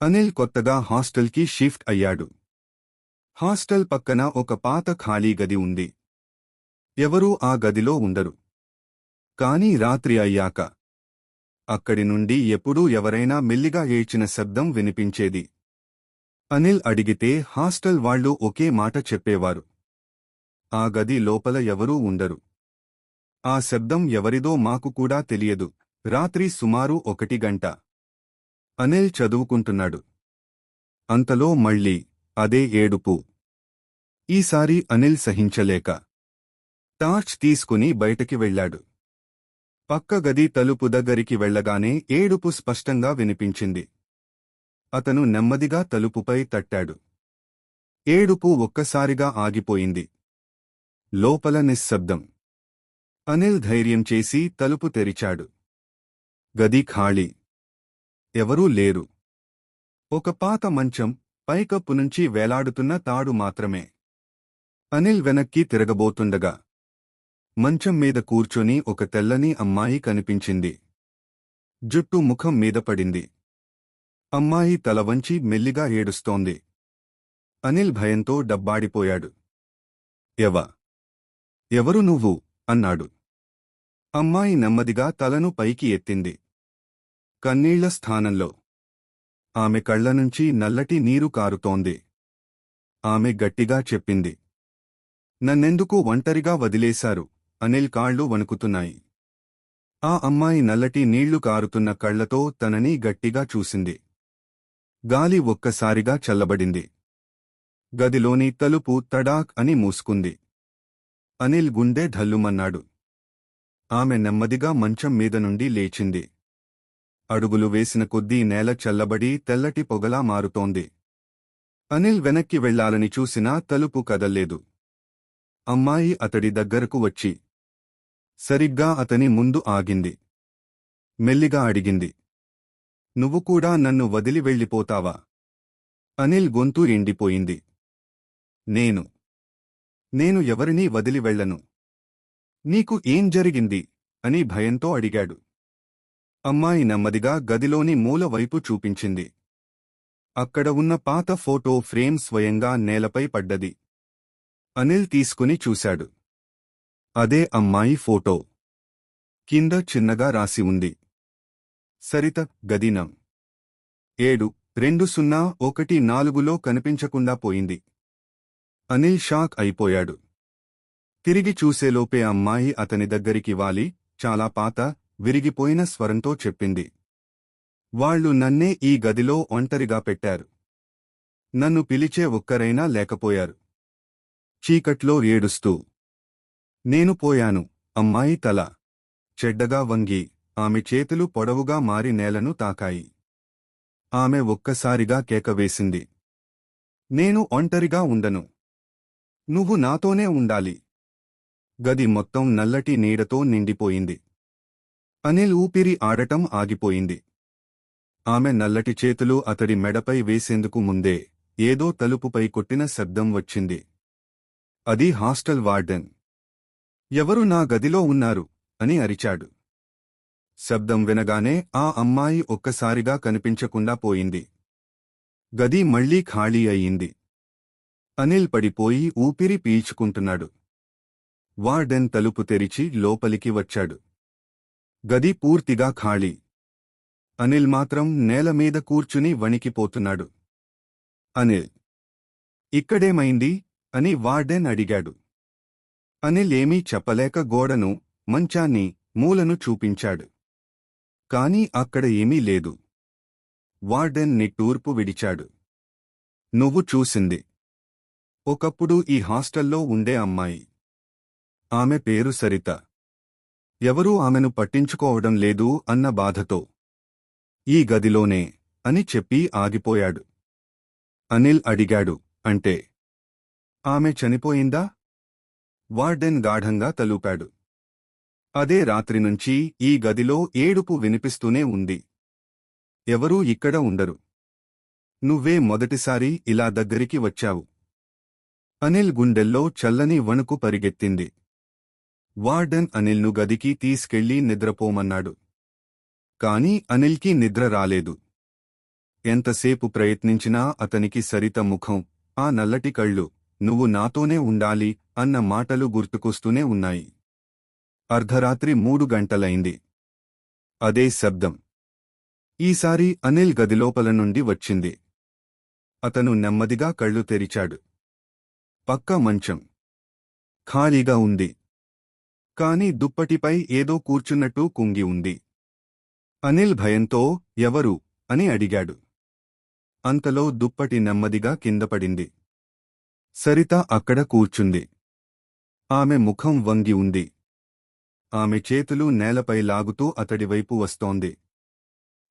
అనిల్ కొత్తగా హాస్టల్కి షిఫ్ట్ అయ్యాడు. హాస్టల్ పక్కన ఒక పాత ఖాళీ గది ఉంది. ఎవరూ ఆ గదిలో ఉండరు. కాని రాత్రి అయ్యాక అక్కడి నుండి ఎప్పుడూ ఎవరైనా మెల్లిగా ఏడ్చిన శబ్దం వినిపించేది. అనిల్ అడిగితే హాస్టల్ వాళ్ళు ఒకే మాట చెప్పేవారు. ఆ గది లోపల ఎవరూ ఉండరు. ఆ శబ్దం ఎవరిదో మాకు కూడా తెలియదు. రాత్రి సుమారు 1 గంట. అనిల్ చదువుకుంటున్నాడు. అంతలో మళ్ళీ అదే ఏడుపు. ఈసారి అనిల్ సహించలేక టార్చ్ తీసుకుని బయటకి వెళ్లాడు. పక్క గది తలుపు దగ్గరికి వెళ్లగానే ఏడుపు స్పష్టంగా వినిపించింది. అతను నెమ్మదిగా తలుపుపై తట్టాడు. ఏడుపు ఒక్కసారిగా ఆగిపోయింది. లోపల నిశ్శబ్దం. అనిల్ ధైర్యం చేసి తలుపు తెరిచాడు. గది ఖాళీ. ఎవరూ లేరు. ఒక పాత మంచం, పైకప్పు నుంచి వేలాడుతున్న తాడు మాత్రమే. అనిల్ వెనక్కి తిరగబోతుండగా మంచం మీద కూర్చొని ఒక తెల్లని అమ్మాయి కనిపించింది. జుట్టు ముఖం మీద పడింది. అమ్మాయి తల వంచి మెల్లిగా ఏడుస్తోంది. అనిల్ భయంతో డబ్బాడిపోయాడు. ఎవరు నువ్వు? అన్నాడు. అమ్మాయి నెమ్మదిగా తలను పైకి ఎత్తింది. కన్నీళ్ల స్థానంలో ఆమె కళ్లనుంచి నల్లటి నీరు కారుతోంది. ఆమె గట్టిగా చెప్పింది, నన్నెందుకు ఒంటరిగా వదిలేశారు? అనిల్ కాళ్ళు వణుకుతున్నాయి. ఆ అమ్మాయి నల్లటి నీళ్లు కారుతున్న కళ్లతో తనని గట్టిగా చూసింది. గాలి ఒక్కసారిగా చల్లబడింది. గదిలోని తలుపు తడాక్ అని మూసుకుంది. అనిల్ గుండె ఢల్లుమన్నాడు. ఆమె నెమ్మదిగా మంచం మీద నుండి లేచింది. అడుగులు వేసిన కొద్దీ నేల చల్లబడి తెల్లటి పొగలా మారుతోంది. అనిల్ వెనక్కి వెళ్లాలని చూసినా తలుపు కదల్లేదు. అమ్మాయి అతడి దగ్గరకు వచ్చి సరిగ్గా అతని ముందు ఆగింది. మెల్లిగా అడిగింది, నువ్వు కూడా నన్ను వదిలి వెళ్ళిపోతావా? అనిల్ గొంతు ఎండిపోయింది. నేను ఎవరినీ వదిలి వెళ్లను. నీకు ఏం జరిగింది? అని భయంతో అడిగాడు. అమ్మాయి నెమ్మదిగా గదిలోని మూల వైపు చూపించింది. అక్కడ ఉన్న పాత ఫోటో ఫ్రేమ్ స్వయంగా నేలపై పడ్డది. అనిల్ తీసుకుని చూశాడు. అదే అమ్మాయి ఫోటో. కింద చిన్నగా రాసి ఉంది, సరిత, గది నం. 7-2014లో కనిపించకుండా పోయింది. అనిల్ షాక్ అయిపోయాడు. తిరిగి చూసేలోపే అమ్మాయి అతని దగ్గరికి వాలి చాలా పాత, విరిగిపోయిన స్వరంతో చెప్పింది, వాళ్ళు నన్నే ఈ గదిలో ఒంటరిగా పెట్టారు. నన్ను పిలిచే ఒక్కరైనా లేకపోయారు. చీకట్లో ఏడుస్తూ నేను పోయాను. అమ్మాయి తల చెడ్డగా వంగి ఆమె చేతులు పొడవుగా మారి నేలను తాకాయి. ఆమె ఒక్కసారిగా కేకవేసింది, నేను ఒంటరిగా ఉండను. నువ్వు నాతోనే ఉండాలి. గది మొత్తం నల్లటి నీడతో నిండిపోయింది. అనిల్ ఊపిరి ఆడటం ఆగిపోయింది. ఆమె నల్లటి చేతులు అతడి మెడపై వేసేందుకు ముందే ఏదో తలుపుపై కొట్టిన శబ్దం వచ్చింది. అది హాస్టల్ వార్డెన్. ఎవరు నా గదిలో ఉన్నారు? అని అరిచాడు. శబ్దం వినగానే ఆ అమ్మాయి ఒక్కసారిగా కనిపించకుండా పోయింది. గది మళ్లీ ఖాళీ అయింది. అనిల్ పడిపోయి ఊపిరి పీల్చుకుంటున్నాడు. వార్డెన్ తలుపు తెరిచి లోపలికి వచ్చాడు. గది పూర్తిగా ఖాళీ. అనిల్ మాత్రం నేలమీద కూర్చుని వణికిపోతున్నాడు. అనిల్, ఇక్కడేమైంది? అని వార్డెన్ అడిగాడు. అనిల్ ఏమీ చెప్పలేక గోడను, మంచాన్ని, మూలను చూపించాడు. కాని అక్కడ ఏమీ లేదు. వార్డెన్ నిట్టూర్పు విడిచాడు. నువ్వు చూసింది ఒకప్పుడు ఈ హాస్టల్లో ఉండే అమ్మాయి. ఆమె పేరు సరిత. ఎవరూ ఆమెను పట్టించుకోవడం లేదు అన్న బాధతో ఈ గదిలోనే అని చెప్పి ఆగిపోయాడు. అనిల్ అడిగాడు, అంటే ఆమె చనిపోయిందా? వార్డెన్ గాఢంగా తలూపాడు. అదే రాత్రి నుంచి ఈ గదిలో ఏడుపు వినిపిస్తూనే ఉంది. ఎవరూ ఇక్కడ ఉండరు. నువ్వే మొదటిసారి ఇలా దగ్గరికి వచ్చావు. అనిల్ గుండెల్లో చల్లని వణుకు పరిగెత్తింది. వార్డెన్ అనిల్ను గదికి తీసుకెళ్లి నిద్రపోమన్నాడు. కాని అనిల్కి నిద్ర రాలేదు. ఎంతసేపు ప్రయత్నించినా అతనికి సరిత ముఖం, ఆ నల్లటి కళ్ళు, నువ్వు నాతోనే ఉండాలి అన్న మాటలు గుర్తుకొస్తూనే ఉన్నాయి. అర్ధరాత్రి 3 గంటలైంది. అదే శబ్దం. ఈసారి అనిల్ గదిలోపల నుండి వచ్చింది. అతను నెమ్మదిగా కళ్ళు తెరిచాడు. పక్క మంచం ఖాళీగా ఉంది. కాని దుప్పటిపై ఏదో కూర్చున్నట్టు కుంగి ఉంది. అనిల్ భయంతో ఎవరు అని అడిగాడు. అంతలో దుప్పటి నెమ్మదిగా కిందపడింది. సరిత అక్కడ కూర్చుంది. ఆమె ముఖం వంగి ఉంది. ఆమె చేతులు నేలపై లాగుతూ అతడివైపు వస్తోంది.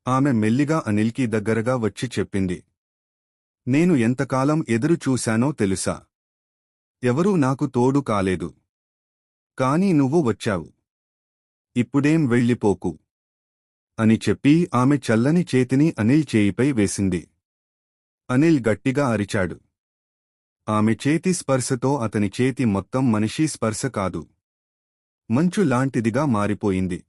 ఆమె మెల్లిగా అనిల్కి దగ్గరగా వచ్చి చెప్పింది. నేను ఎంతకాలం ఎదురు చూశానో తెలుసా? ఎవరూ నాకు తోడు కాలేదు. కాని నువ్వు వచ్చావు. ఇప్పుడేం వెళ్ళిపోకు అని చెప్పి ఆమె చల్లని చేతిని అనిల్ చేయిపై వేసింది. అనిల్ గట్టిగా అరిచాడు. ఆమె చేతి స్పర్శతో అతని చేతి మొత్తం మనిషి స్పర్శ కాదు, మంచు లాంటిదిగా మారిపోయింది.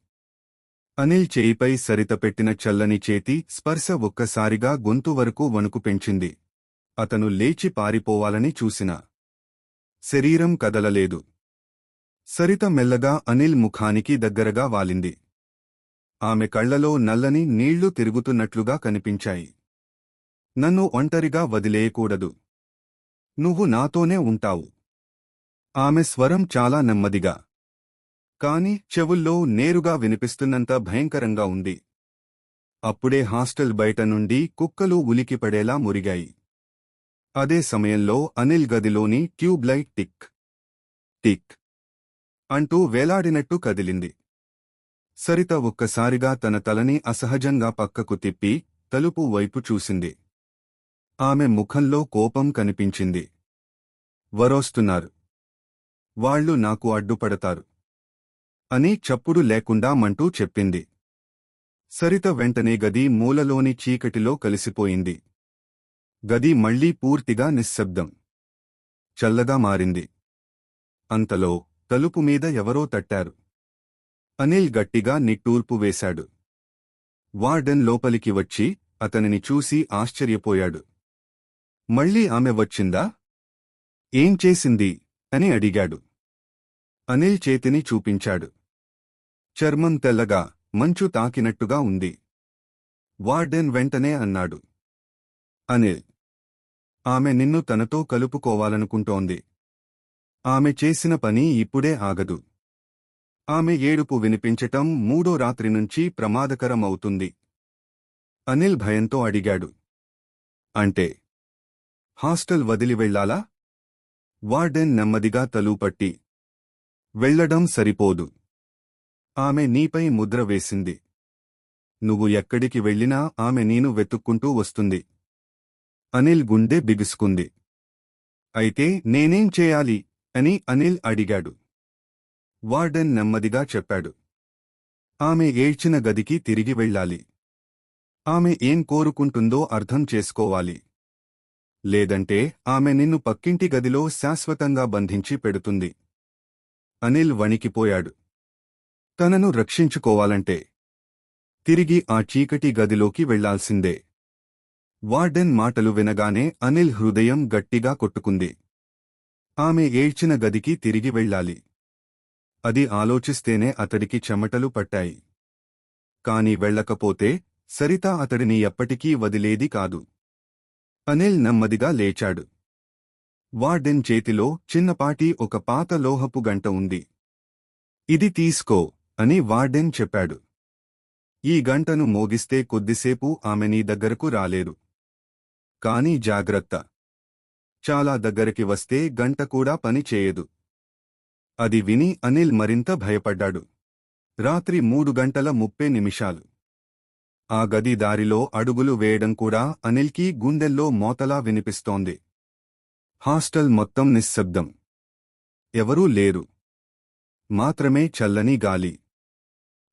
అనిల్ చేయిపై సరిత పెట్టిన చల్లని చేతి స్పర్శ ఒక్కసారిగా గొంతు వరకు వణుకు పెంచింది. అతను లేచి పారిపోవాలని చూసినా శరీరం కదలలేదు. సరిత మెల్లగా అనిల్ ముఖానికి దగ్గరగా వాలింది. ఆమె కళ్లలో నల్లని నీళ్లు తిరుగుతున్నట్లుగా కనిపించాయి. నన్ను ఒంటరిగా వదిలేయకూడదు. నువ్వు నాతోనే ఉంటావు. ఆమె స్వరం చాలా నెమ్మదిగా, కాని చెవుల్లో నేరుగా వినిపిస్తున్నంత భయంకరంగా ఉంది. అప్పుడే హాస్టల్ బయట నుండి కుక్కలు ఉలికిపడేలా మురిగాయి. అదే సమయంలో అనిల్ గదిలోని ట్యూబ్ లైట్ టిక్ టిక్ అంటూ వేలాడినట్టు కదిలింది. సరిత ఒక్కసారిగా తన తలని అసహజంగా పక్కకు తిప్పి తలుపు వైపు చూసింది. ఆమె ముఖంలో కోపం కనిపించింది. వరోస్తున్నారు. వాళ్ళు నాకు అడ్డుపడతారు అని చప్పుడు లేకుండా మంటూ చెప్పింది. సరిత వెంటనే గది మూలలోని చీకటిలో కలిసిపోయింది. గది మళ్లీ పూర్తిగా నిశ్శబ్దం. చల్లగా మారింది. అంతలో తలుపు మీద ఎవరో తట్టారు. అనిల్ గట్టిగా నిట్టూర్పు వేశాడు. వార్డెన్ లోపలికి వచ్చి అతనిని చూసి ఆశ్చర్యపోయాడు. మళ్ళీ ఆమె వచ్చిందా? ఏం చేసింది అని అడిగాడు. అనిల్ చేతిని చూపించాడు. చర్మం తెల్లగా, మంచు తాకినట్టుగా ఉంది. వార్డెన్ వెంటనే అన్నాడు. అనిల్, ఆమె నిన్ను తనతో కలుపుకోవాలనుకుంటోంది. ఆమె చేసిన పని ఇప్పుడే ఆగదు. ఆమె ఏడుపు వినిపించటం 3వ రాత్రి నుంచి ప్రమాదకరమవుతుంది. అనిల్ భయంతో అడిగాడు. అంటే హాస్టల్ వదిలి వెళ్లాలా? వార్డెన్ నెమ్మదిగా తలూపట్టి, వెళ్లడం సరిపోదు. ఆమె నీపై ముద్ర వేసింది. నువ్వు ఎక్కడికి వెళ్ళినా ఆమె నీను వెతుక్కుంటూ వస్తుంది. అనిల్ గుండె బిగుసుకుంది. అయితే నేనేం చేయాలి అని అనిల్ అడిగాడు. వార్డెన్ నెమ్మదిగా చెప్పాడు. ఆమె ఏడ్చిన గదికి తిరిగి వెళ్ళాలి. ఆమె ఏం కోరుకుంటుందో అర్థం చేసుకోవాలి. లేదంటే ఆమె నిన్ను పక్కింటి గదిలో శాశ్వతంగా బంధించి పెడుతుంది. అనిల్ వణికిపోయాడు. తనను రక్షించుకోవాలంటే తిరిగి ఆ చీకటి గదిలోకి వెళ్లాల్సిందే. వార్డెన్ మాటలు వినగానే అనిల్ హృదయం గట్టిగా కొట్టుకుంది. ఆమె ఏడ్చిన గదికి తిరిగి వెళ్ళాలి. అది ఆలోచిస్తేనే అతడికి చెమటలు పట్టాయి. కాని వెళ్ళకపోతే సరిత అతడిని ఎప్పటికీ వదిలేది కాదు. అనిల్ నెమ్మదిగా లేచాడు. వార్డెన్ చేతిలో చిన్నపాటి ఒక పాత లోహపు గంట ఉంది. ఇది తీసుకో అని వార్డెన్ చెప్పాడు. ఈ గంటను మోగిస్తే కొద్దిసేపు ఆమె నీ దగ్గరకు రాలేరు. కాని జాగ్రత్త, చాలా దగ్గరికి వస్తే గంట కూడా పని చేయదు. అది విని అనిల్ మరింత భయపడ్డాడు. రాత్రి 3:30 ఆ గది దారిలో అడుగులు వేయడం కూడా అనిల్కి గుండెల్లో మోతలా వినిపిస్తోంది. హాస్టల్ మొత్తం నిశ్శబ్దం. ఎవరూ లేరు. మాత్రమే చల్లని గాలి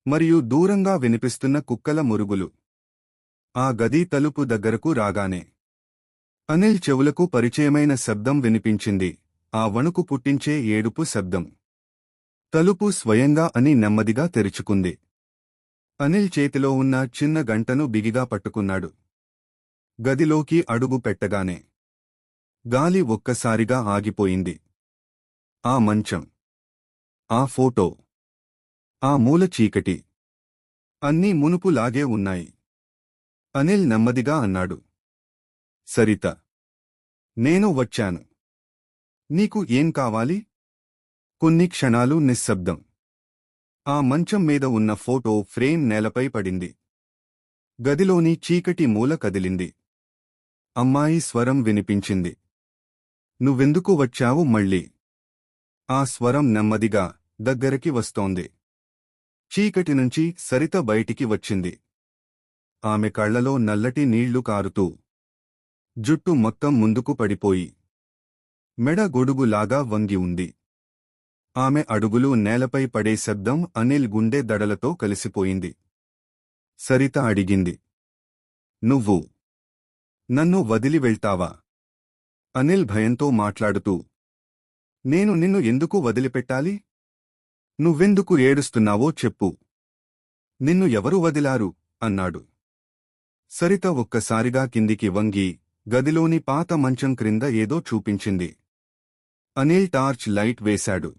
మరియు దూరంగా వినిపిస్తున్న కుక్కల మురుగులు. ఆ గది తలుపు దగ్గరకు రాగానే అనిల్ చెవులకు పరిచయమైన శబ్దం వినిపించింది. ఆ వణుకు పుట్టించే ఏడుపు శబ్దం. తలుపు స్వయంగా అని నెమ్మదిగా తెరుచుకుంది. అనిల్ చేతిలో ఉన్న చిన్న గంటను బిగిగా పట్టుకున్నాడు. గదిలోకి అడుగు పెట్టగానే గాలి ఒక్కసారిగా ఆగిపోయింది. ఆ మంచం, ఆ ఫోటో, ఆ మూల చీకటి అన్నీ మునుపులాగే ఉన్నాయి. అనిల్ నెమ్మదిగా అన్నాడు. సరిత, నేను వచ్చాను. నీకు ఏం కావాలి? కొన్ని క్షణాలు నిశ్శబ్దం. ఆ మంచం మీద ఉన్న ఫోటో ఫ్రేమ్ నేలపై పడింది. గదిలోని చీకటి మూల కదిలింది. అమ్మాయి స్వరం వినిపించింది. నువ్వెందుకు వచ్చావు మళ్ళీ? ఆ స్వరం నెమ్మదిగా దగ్గరికి వస్తోంది. చీకటి నుంచి సరిత బయటికి వచ్చింది. ఆమె కళ్లలో నల్లటి నీళ్లు కారుతూ, జుట్టు మొత్తం ముందుకు పడిపోయి, మెడ గొడుగులాగా వంగి ఉంది. ఆమె అడుగులు నేలపై పడే శబ్దం అనిల్ గుండె దడలతో కలిసిపోయింది. సరిత అడిగింది. నువ్వు నన్ను వదిలి వెళ్తావా? అనిల్ భయంతో మాట్లాడుతూ, నేను నిన్ను ఎందుకు వదిలిపెట్టాలి? నువ్వెందుకు ఏడుస్తున్నావో చెప్పు. నిన్ను ఎవరు వదిలారు? అన్నాడు. సరిత ఒక్కసారిగా కిందికి వంగి గదిలోని పాత మంచం క్రింద ఏదో చూపించింది. అనిల్ టార్చ్ లైట్ వేశాడు.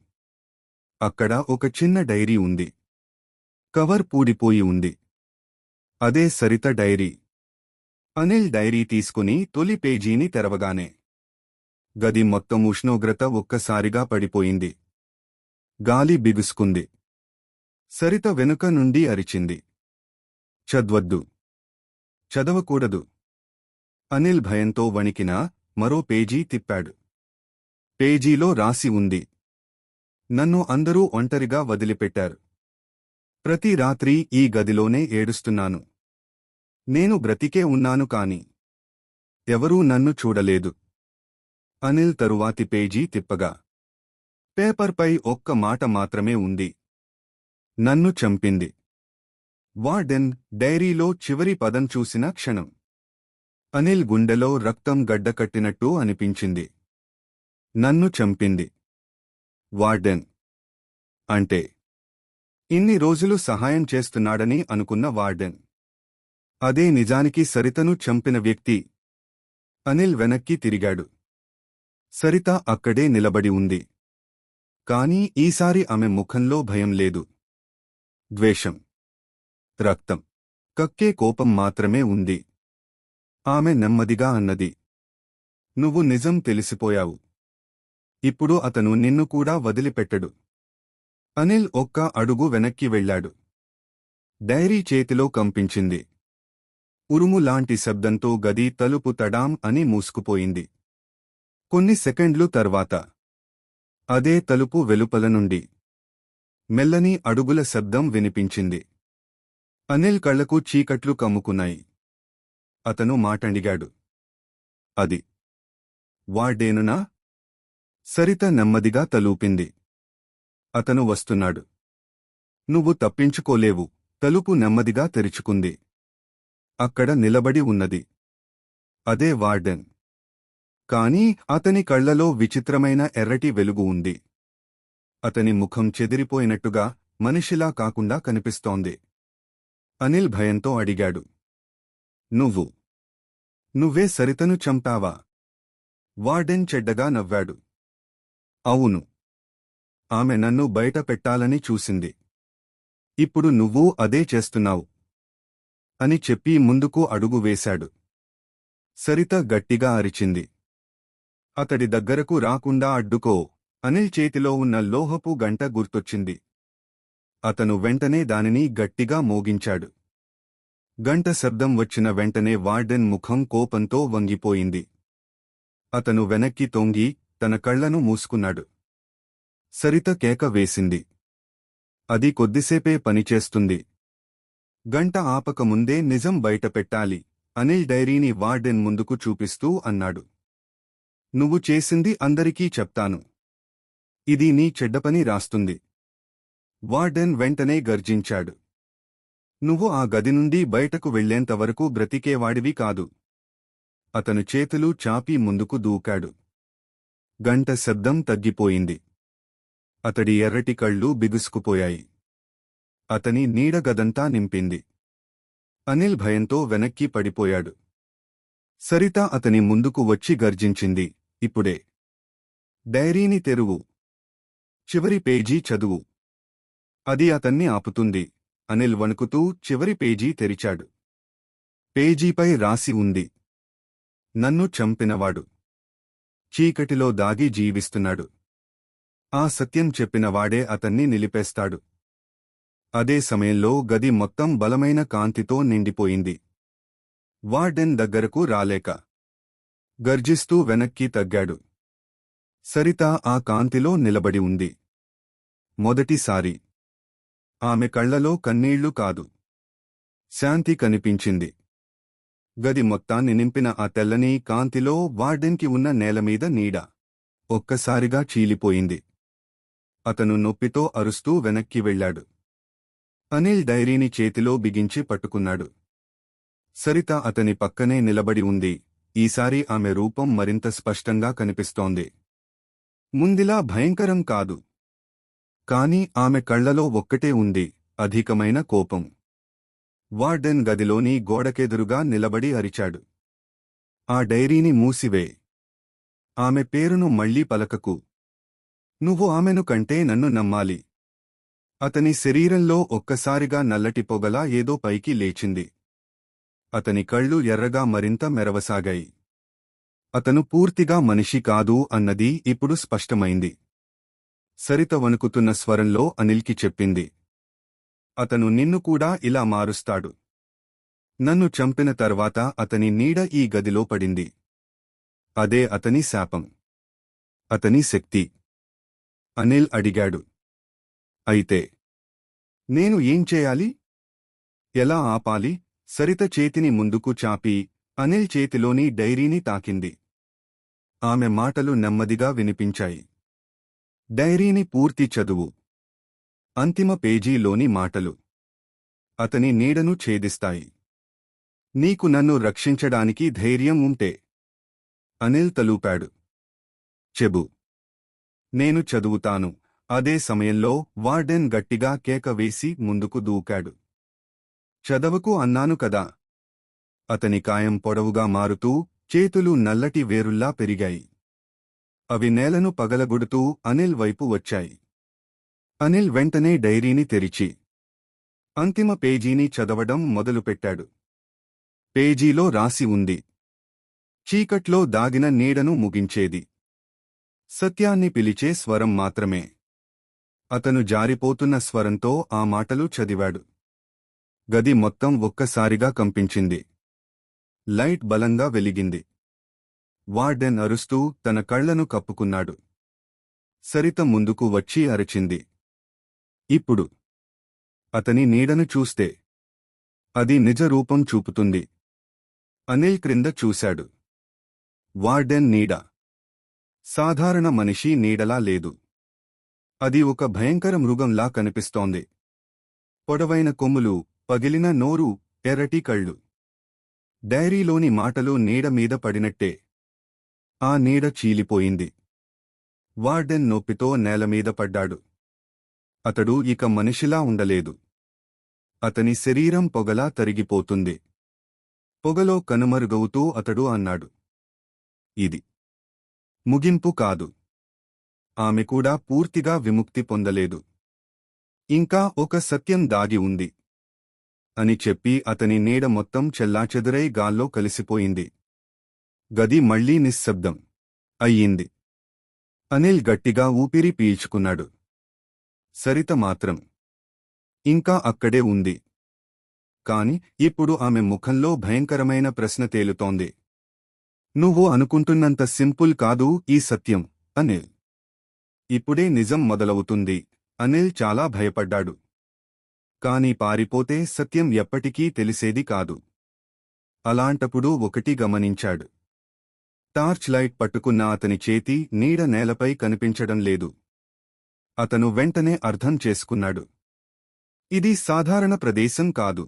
అక్కడ ఒక చిన్న డైరీ ఉంది. కవర్ పూడిపోయి ఉంది. అదే సరిత డైరీ. అనిల్ డైరీ తీసుకుని తొలి పేజీని తెరవగానే గది మొత్తం ఉష్ణోగ్రత ఒక్కసారిగా పడిపోయింది. గాలి బిగుసుకుంది. సరిత వెనుక నుండి అరిచింది. చద్వద్దు. చదవకూడదు. అనిల్ భయంతో వణికినా మరో పేజీ తిప్పాడు. పేజీలో రాసి ఉంది. నన్ను అందరూ ఒంటరిగా వదిలిపెట్టారు. ప్రతి రాత్రి ఈ గదిలోనే ఏడుస్తున్నాను. నేను బ్రతికే ఉన్నాను కాని ఎవరూ నన్ను చూడలేదు. అనిల్ తరువాతి పేజీ తిప్పగా పేపర్పై ఒక్క మాట మాత్రమే ఉంది. నన్ను చంపింది. వార్డెన్ డైరీలో చివరి పదం చూసిన క్షణం అనిల్ గుండెలో రక్తం గడ్డకట్టినట్టు అనిపించింది. నన్ను చంపింది. వార్డెన్ అంటే ఇన్ని రోజులు సహాయం చేస్తున్నాడని అనుకున్న వార్డెన్. అదే నిజానికి సరితను చంపిన వ్యక్తి. అనిల్ వెనక్కి తిరిగాడు. సరిత అక్కడే నిలబడి ఉంది. కాని ఈసారి ఆమె ముఖంలో భయం లేదు. ద్వేషం, రక్తం కక్కే కోపం మాత్రమే ఉంది. ఆమె నెమ్మదిగా అన్నది. నువ్వు నిజం తెలిసిపోయావు. ఇప్పుడు అతను నిన్ను కూడా వదిలిపెట్టడు. అనిల్ ఒక్క అడుగు వెనక్కి వెళ్లాడు. డైరీ చేతిలో కంపించింది. ఉరుము లాంటి శబ్దంతో గది తలుపు తడాం అని మూసుకుపోయింది. కొన్ని సెకండ్లు తర్వాత అదే తలుపు వెలుపల నుండి మెల్లని అడుగుల శబ్దం వినిపించింది. అనిల్ కళ్లకు చీకట్లు కమ్ముకున్నాయి. అతను మాటడిగాడు. అది వార్డేనునా? సరిత నెమ్మదిగా తలూపింది. అతను వస్తున్నాడు. నువ్వు తప్పించుకోలేవు. తలుపు నెమ్మదిగా తెరుచుకుంది. అక్కడ నిలబడి ఉన్నది అదే వార్డెన్. కాని అతని కళ్లలో విచిత్రమైన ఎర్రటి వెలుగు ఉంది. అతని ముఖం చెదిరిపోయినట్టుగా, మనిషిలా కాకుండా కనిపిస్తోంది. అనిల్ భయంతో అడిగాడు. నువ్వే సరితను చంపావా? వార్డెన్ చెడ్డగా నవ్వాడు. అవును. ఆమె నన్ను బయట పెట్టాలని చూసింది. ఇప్పుడు నువ్వూ అదే చేస్తున్నావు అని చెప్పి ముందుకు అడుగు వేశాడు. సరిత గట్టిగా అరిచింది. అతడి దగ్గరకు రాకుండా అడ్డుకో. అనిల్ చేతిలో ఉన్న లోహపు గంట గుర్తొచ్చింది. అతను వెంటనే దానిని గట్టిగా మోగించాడు. గంట శబ్దం వచ్చిన వెంటనే వార్డెన్ ముఖం కోపంతో వంగిపోయింది. అతను వెనక్కి తొంగి తన కళ్లను మూసుకున్నాడు. సరిత కేక వేసింది. అది కొద్దిసేపే పనిచేస్తుంది. గంట ఆపకముందే నిజం బయటపెట్టాలి. అనిల్ డైరీని వార్డెన్ ముందుకు చూపిస్తూ అన్నాడు. నువ్వు చేసింది అందరికీ చెప్తాను. ఇది నీ చెడ్డపని రాస్తుంది. వార్డెన్ వెంటనే గర్జించాడు. నువ్వు ఆ గది నుండి బయటకు వెళ్లేంతవరకు బ్రతికేవాడివి కాదు. అతను చేతులు చాపి ముందుకు దూకాడు. గంట శబ్దం తగ్గిపోయింది. అతడి ఎర్రటి కళ్ళు బిగుసుకుపోయాయి. అతని నీడ గదంతా నింపింది. అనిల్ భయంతో వెనక్కి పడిపోయాడు. సరిత అతని ముందుకు వచ్చి గర్జించింది. ఇప్పుడే డైరీని తెరువు. చివరి పేజీ చదువు. అది అతన్ని ఆపుతుంది. అనిల్ వణుకుతూ చివరి పేజీ తెరిచాడు. పేజీపై రాసి ఉంది, నన్ను చంపినవాడు చీకటిలో దాగి జీవిస్తున్నాడు. ఆ సత్యం చెప్పినవాడే అతన్ని నిలిపేస్తాడు. అదే సమయంలో గది మొత్తం బలమైన కాంతితో నిండిపోయింది. వార్డెన్ దగ్గరకు రాలేక గర్జిస్తూ వెనక్కి తగ్గాడు. సరిత ఆ కాంతిలో నిలబడి ఉంది. మొదటిసారి ఆమె కళ్లలో కన్నీళ్లు కాదు, శాంతి కనిపించింది. గది మొత్తాన్ని నింపిన ఆ తెల్లని కాంతిలో వార్డెన్కి ఉన్న నేలమీద నీడ ఒక్కసారిగా చీలిపోయింది. అతను నొప్పితో అరుస్తూ వెనక్కి వెళ్లాడు. అనిల్ డైరీని చేతిలో బిగించి పట్టుకున్నాడు. సరిత అతని పక్కనే నిలబడి ఉంది. ఈసారి ఆమె రూపం మరింత స్పష్టంగా కనిపిస్తోంది. ముందిలా భయంకరం కాదు, కాని ఆమె కళ్లలో ఒక్కటే ఉంది, అధికమైన కోపం. వార్డెన్ గదిలోని గోడకెదురుగా నిలబడి అరిచాడు. ఆ డైరీని మూసివే. ఆమె పేరును మళ్లీ పలకకు. నువ్వు ఆమెను కంటే నన్ను నమ్మాలి. అతని శరీరంలో ఒక్కసారిగా నల్లటి పొగలా ఏదో పైకి లేచింది. అతని కళ్ళు ఎర్రగా మరింత మెరవసాగాయి. అతను పూర్తిగా మనిషి కాదు అన్నది ఇప్పుడు స్పష్టమైంది. సరిత వణుకుతున్న స్వరంలో అనిల్కి చెప్పింది, అతను నిన్ను కూడా ఇలా మారుస్తాడు. నన్ను చంపిన తర్వాత అతని నీడ ఈ గదిలో పడింది. అదే అతని శాపం, అతని శక్తి. అనిల్ అడిగాడు. అయితే నేను ఏం చేయాలి? ఎలా ఆపాలి? సరిత చేతిని ముందుకు చాపి అనిల్ చేతిలోని డైరీని తాకింది. ఆమె మాటలు నెమ్మదిగా వినిపించాయి. డైరీని పూర్తి చదువు. అంతిమ పేజీలోని మాటలు అతని నీడను ఛేదిస్తాయి. నీకు నన్ను రక్షించడానికి ధైర్యం ఉంటే. అనిల్ తలూపాడు. చెబు. నేను చదువుతాను. అదే సమయంలో వార్డెన్ గట్టిగా కేక వేసి ముందుకు దూకాడు. చదవకు అన్నాను కదా. అతని కాయం పొడవుగా మారుతూ చేతులు నల్లటి వేరుల్లా పెరిగాయి. అవి నేలను పగలగొడుతూ అనిల్ వైపు వచ్చాయి. అనిల్ వెంటనే డైరీని తెరిచి అంతిమ పేజీని చదవడం మొదలుపెట్టాడు. పేజీలో రాసి ఉంది, చీకట్లో దాగిన నీడను ముగించేది సత్యాన్ని పిలిచే స్వరం మాత్రమే. అతను జారిపోతున్న స్వరంతో ఆ మాటలు చదివాడు. గది మొత్తం ఒక్కసారిగా కంపించింది. లైట్ బలంగా వెలిగింది. వార్డెన్ అరుస్తూ తన కళ్లను కప్పుకున్నాడు. సరిత ముందుకు వచ్చి అరిచింది. ఇప్పుడు అతని నీడను చూస్తే అది నిజ రూపం చూపుతుంది. అనిల్ క్రింద చూశాడు. వార్డెన్ నీడ సాధారణ మనిషి నీడలా లేదు. అది ఒక భయంకర మృగంలా కనిపిస్తోంది. పొడవైన కొమ్ములు, పగిలిన నోరు, ఎర్రటి కళ్ళు. డైరీలోని మాటలు నీడ మీద పడినట్టే. ఆ నీడ చీలిపోయింది. వార్డెన్ నొప్పితో నేలమీద పడ్డాడు. అతడు ఇక మనిషిలా ఉండలేదు. అతని శరీరం పొగలా తరిగిపోతుంది. పొగలో కనుమరుగవుతూ అతడు అన్నాడు, ఇది ముగింపు కాదు. ఆమె కూడా పూర్తిగా విముక్తి పొందలేదు. ఇంకా ఒక సత్యం దాగి ఉంది అని చెప్పి అతని నీడ మొత్తం చెల్లాచెదురై గాల్లో కలిసిపోయింది. గది మళ్లీ నిశ్శబ్దం అయ్యింది. అనిల్ గట్టిగా ఊపిరి పీల్చుకున్నాడు. సరిత మాత్రం ఇంకా అక్కడే ఉంది. కాని ఇప్పుడు ఆమె ముఖంలో భయంకరమైన ప్రశ్న తేలుతోంది. నువ్వు అనుకుంటున్నంత సింపుల్ కాదు ఈ సత్యం, అనిల్. ఇప్పుడే నిజం మొదలవుతుంది. అనిల్ చాలా భయపడ్డాడు. కాని పారిపోతే సత్యం ఎప్పటికీ తెలిసేది కాదు. అలాంటప్పుడు ఒకటి గమనించాడు. టార్చ్ లైట్ పట్టుకున్న అతని చేతి నీడ నేలపై కనిపించడం లేదు. అతను వెంటనే అర్థం చేసుకున్నాడు. ఇది సాధారణ ప్రదేశం కాదు.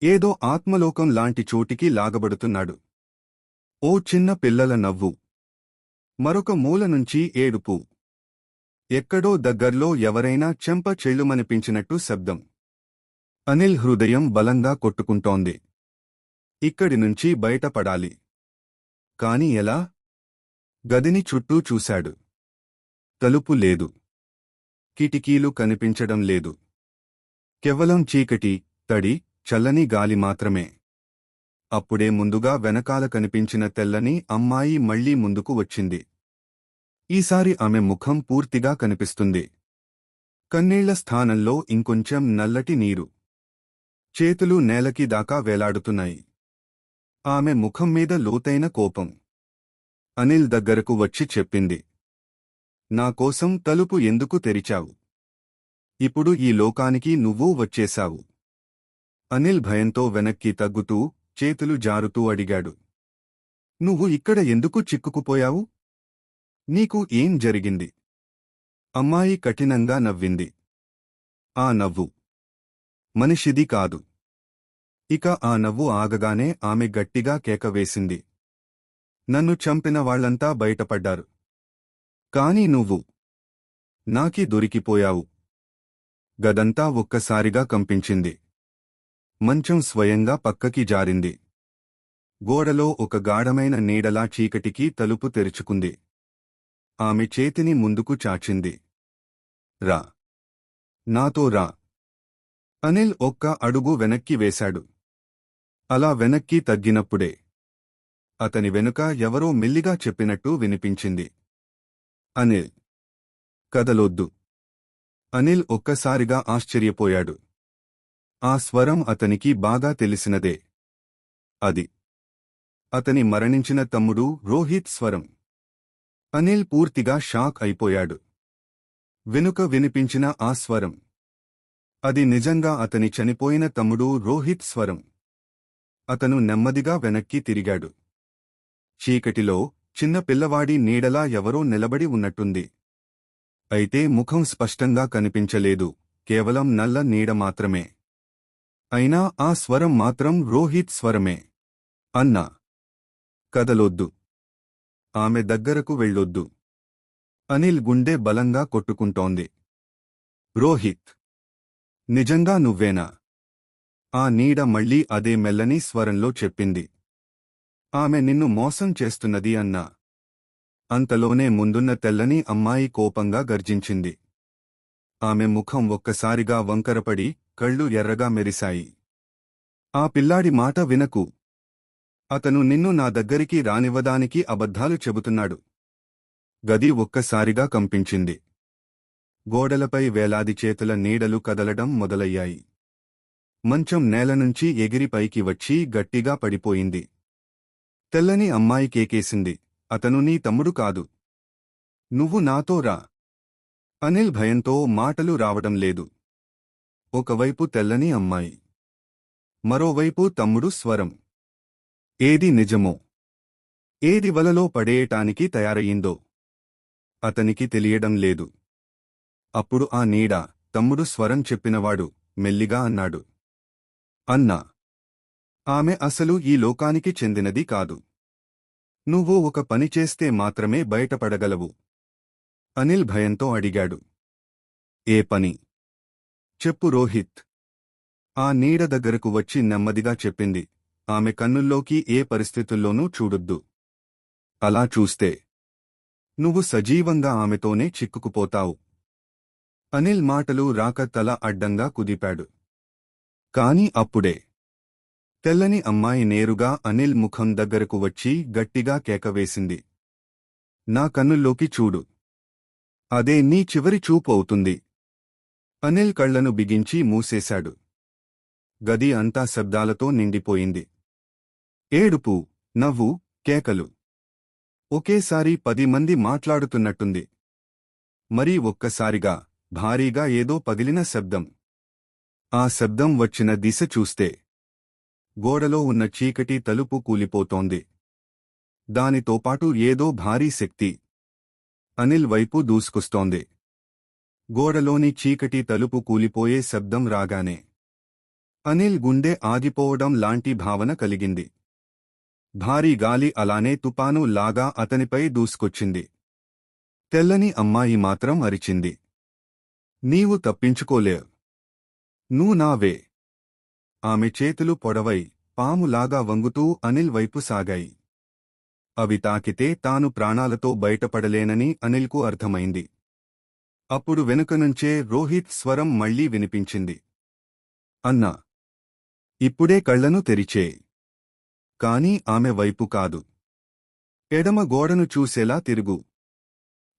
ఏదో ఆత్మలోకం లాంటి చోటికి లాగబడుతున్నాడు. ఓ చిన్న పిల్లల నవ్వు. మరొక మూల నుంచి ఏడుపు. ఎక్కడో దగ్గర్లో ఎవరైనా చెంప చెళ్ళుమనిపించినట్టు శబ్దం. అనిల్ హృదయం బలంగా కొట్టుకుంటోంది. ఇక్కడి నుంచి బయటపడాలి. కాని ఎలా? గదిని చుట్టూ చూశాడు. తలుపు లేదు. కిటికీలు కనిపించడం లేదు. కేవలం చీకటి, తడి, చల్లని గాలి మాత్రమే. అప్పుడే ముందుగా వెనకాల కనిపించిన తెల్లని అమ్మాయి మళ్లీ ముందుకు వచ్చింది. ఈసారి ఆమె ముఖం పూర్తిగా కనిపిస్తుంది. కన్నీళ్ల స్థానంలో ఇంకొంచెం నల్లటి నీరు. చేతులు నేలకి దాకా వేలాడుతున్నాయి. ఆమె ముఖం మీద లోతైన కోపం. అనిల్ దగ్గరకు వచ్చి చెప్పింది. నాకోసం తలుపు ఎందుకు తెరిచావు? ఇప్పుడు ఈ లోకానికి నువ్వూ వచ్చేశావు. అనిల్ భయంతో వెనక్కి తగ్గుతూ, చేతులు జారుతూ అడిగాడు. నువ్వు ఇక్కడ ఎందుకు చిక్కుకుపోయావు? నీకు ఏం జరిగింది? అమ్మాయి కఠినంగా నవ్వింది. ఆ నవ్వు మనిషిది కాదు. ఇక ఆ నవ్వు ఆగగానే ఆమె గట్టిగా కేకవేసింది. నన్ను చంపిన వాళ్లంతా బయటపడ్డారు. కాని నువ్వు నాకి దొరికిపోయావు. గదంతా ఒక్కసారిగా కంపించింది. మంచం స్వయంగా పక్కకి జారింది. గోడలో ఒక గాఢమైన నీడలా చీకటికి తలుపు తెరుచుకుంది. ఆమె చేతిని ముందుకు చాచింది. రా. నాతో రా. అనిల్ ఒక్క అడుగు వెనక్కి వేశాడు. అలా వెనక్కి తగ్గినప్పుడే అతని వెనుక ఎవరో మెల్లిగా చెప్పినట్టు వినిపించింది. అనిల్, కదలొద్దు. అనిల్ ఒక్కసారిగా ఆశ్చర్యపోయాడు. ఆ స్వరం అతనికి బాగా తెలిసినదే. అది అతని మరణించిన తమ్ముడు రోహిత్ స్వరం. అనిల్ పూర్తిగా షాక్ అయిపోయాడు. వెనుక వినిపించిన ఆ స్వరం, అది నిజంగా అతని చనిపోయిన తమ్ముడు రోహిత్ స్వరం. అతను నెమ్మదిగా వెనక్కి తిరిగాడు. చీకటిలో చిన్న పిల్లవాడి నీడలా ఎవరో నిలబడి ఉన్నట్టుంది. అయితే ముఖం స్పష్టంగా కనిపించలేదు, కేవలం నల్ల నీడ మాత్రమే. అయినా ఆ స్వరం మాత్రం రోహిత్ స్వరమే. అన్నా, కదలొద్దు. ఆమె దగ్గరకు వెళ్ళొద్దు. అనిల్ గుండె బలంగా కొట్టుకుంటోంది. రోహిత్, నిజంగా నువ్వేనా? ఆ నీడ మళ్లీ అదే మెల్లని స్వరంలో చెప్పింది. ఆమె నిన్ను మోసం చేస్తున్నది అన్నా. అంతలోనే ముందున్న తెల్లని అమ్మాయి కోపంగా గర్జించింది. ఆమె ముఖం ఒక్కసారిగా వంకరపడి, కళ్ళు ఎర్రగా మెరిశాయి. ఆ పిల్లాడి మాట వినకు. అతను నిన్ను నా దగ్గరికి రానివ్వడానికి అబద్ధాలు చెబుతున్నాడు. గది ఒక్కసారిగా కంపించింది. గోడలపై వేలాది చేతుల నీడలు కదలడం మొదలయ్యాయి. మంచం నేలనుంచి ఎగిరి పైకి వచ్చి గట్టిగా పడిపోయింది. తెల్లని అమ్మాయి కేకేసింది. అతను నీ తమ్ముడు కాదు. నువ్వు నాతో రా. అనిల్ భయంతో మాటలు రావడం లేదు. ఒకవైపు తెల్లని అమ్మాయి, మరోవైపు తమ్ముడు స్వరం. ఏది నిజమో, ఏది వలలో పడేయటానికి తయారయ్యిందో అతనికి తెలియడం లేదు. అప్పుడు ఆ నీడ, తమ్ముడు స్వరం చెప్పినవాడు, మెల్లిగా అన్నాడు. అన్నా, ఆమె అసలు ఈ లోకానికి చెందినది కాదు. నువ్వు ఒక పని చేస్తే మాత్రమే బయటపడగలవు. అనిల్ భయంతో అడిగాడు. ఏ పని? చెప్పు రోహిత్. ఆ నీడ దగ్గరకు వచ్చి నెమ్మదిగా చెప్పింది. ఆమె కన్నుల్లోకి ఏ పరిస్థితుల్లోనూ చూడొద్దు. అలా చూస్తే నువ్వు సజీవంగా ఆమెతోనే చిక్కుకుపోతావు. అనిల్ మాటలు రాక తల అడ్డంగా కుదిపాడు. కాని అప్పుడే తెల్లని అమ్మాయి నేరుగా అనిల్ ముఖం దగ్గరకు వచ్చి గట్టిగా కేకవేసింది. నా కన్నుల్లోకి చూడు. అదే నీ చివరి చూపు అవుతుంది. అనిల్ కళ్లను బిగించి మూసేశాడు. గది అంతా శబ్దాలతో నిండిపోయింది. ఏడుపు, నవ్వు, కేకలు. ఒకేసారి 10 మంది మాట్లాడుతున్నట్టుంది. మరీ ఒక్కసారిగా భారీగా ఏదో పగిలిన శబ్దం. ఆ శబ్దం వచ్చిన దిశ చూస్తే గోడలో ఉన్న చీకటి తలుపు కూలిపోతోంది. దానితోపాటు ఏదో భారీ శక్తి అనిల్ వైపు దూసుకొస్తోంది. గోడలోని చీకటి తలుపు కూలిపోయే శబ్దం రాగానే అనిల్ గుండె ఆగిపోవడం లాంటి భావన కలిగింది. భారీ గాలి అలానే తుపాను లాగా అతనిపై దూసుకొచ్చింది. తెల్లని అమ్మాయి మాత్రం అరిచింది. నీవు తప్పించుకోలేవ్. నువ్వు నావే. ఆమె చేతులు పొడవై, పాములాగా వంగుతూ అనిల్ వైపు సాగాయి. అవి తాకితే తాను ప్రాణాలతో బయటపడలేనని అనిల్కు అర్థమైంది. అప్పుడు వెనుకనుంచే రోహిత్ స్వరం మళ్లీ వినిపించింది. అన్నా, ఇప్పుడే కళ్లను తెరిచే. కాని ఆమె వైపు కాదు. ఎడమ గోడను చూసేలా తిరుగు.